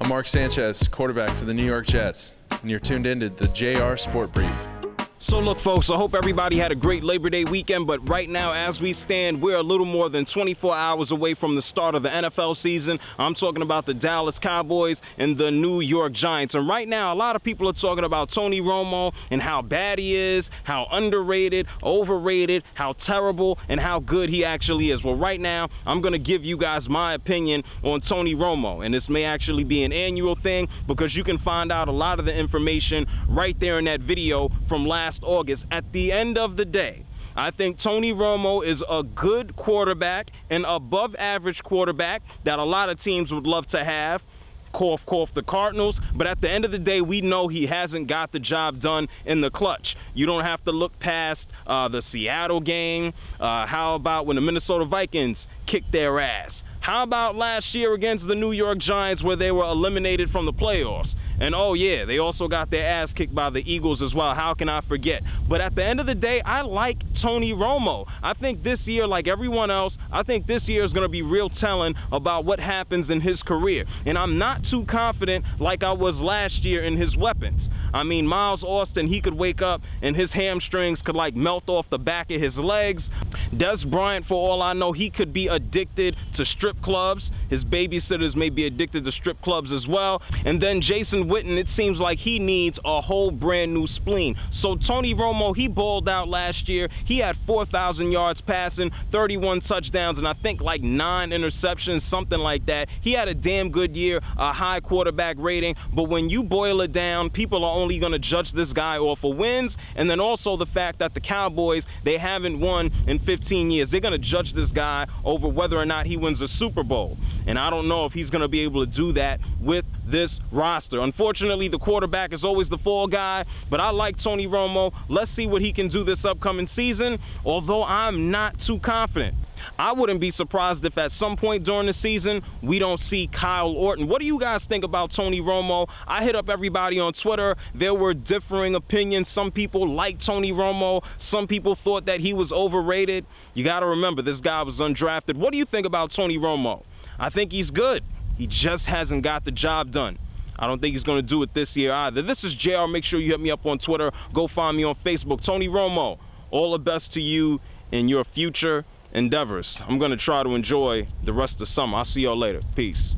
I'm Mark Sanchez, quarterback for the New York Jets, and you're tuned in to the JR Sport Brief. So look, folks, I hope everybody had a great Labor Day weekend, but right now, as we stand, we're a little more than 24 hours away from the start of the NFL season. I'm talking about the Dallas Cowboys and the New York Giants. And right now, a lot of people are talking about Tony Romo and how bad he is, how underrated, overrated, how terrible, and how good he actually is. Well, right now, I'm going to give you guys my opinion on Tony Romo, and this may actually be an annual thing because you can find out a lot of the information right there in that video from last August. At the end of the day, I think Tony Romo is a good quarterback, an above average quarterback that a lot of teams would love to have. Cough, cough, the Cardinals. But at the end of the day, we know he hasn't got the job done in the clutch. You don't have to look past the Seattle game. How about when the Minnesota Vikings kicked their ass? How about last year against the New York Giants where they were eliminated from the playoffs? And oh yeah, they also got their ass kicked by the Eagles as well. How can I forget? But at the end of the day, I like Tony Romo. I think this year, like everyone else, I think this year is going to be real telling about what happens in his career. And I'm not too confident like I was last year in his weapons. I mean, Miles Austin, he could wake up and his hamstrings could like melt off the back of his legs. Des Bryant, for all I know, he could be addicted to strip clubs. His babysitters may be addicted to strip clubs as well. And then Jason Witten, it seems like he needs a whole brand new spleen. So Tony Romo, he balled out last year. He had 4,000 yards passing, 31 touchdowns, and I think like 9 interceptions, something like that. He had a damn good year, a high quarterback rating. But when you boil it down, people are only going to judge this guy off of wins, and then also the fact that the Cowboys, they haven't won in 15 years. They're going to judge this guy over whether or not he wins a Super Bowl. And I don't know if he's going to be able to do that with this roster. Unfortunately, the quarterback is always the fall guy, but I like Tony Romo. Let's see what he can do this upcoming season, although I'm not too confident. I wouldn't be surprised if at some point during the season we don't see Kyle Orton. What do you guys think about Tony Romo? I hit up everybody on Twitter. There were differing opinions. Some people liked Tony Romo. Some people thought that he was overrated. You got to remember, this guy was undrafted. What do you think about Tony Romo? I think he's good. He just hasn't got the job done. I don't think he's going to do it this year either. This is JR. Make sure you hit me up on Twitter. Go find me on Facebook. Tony Romo, all the best to you in your future endeavors. I'm going to try to enjoy the rest of the summer. I'll see y'all later. Peace.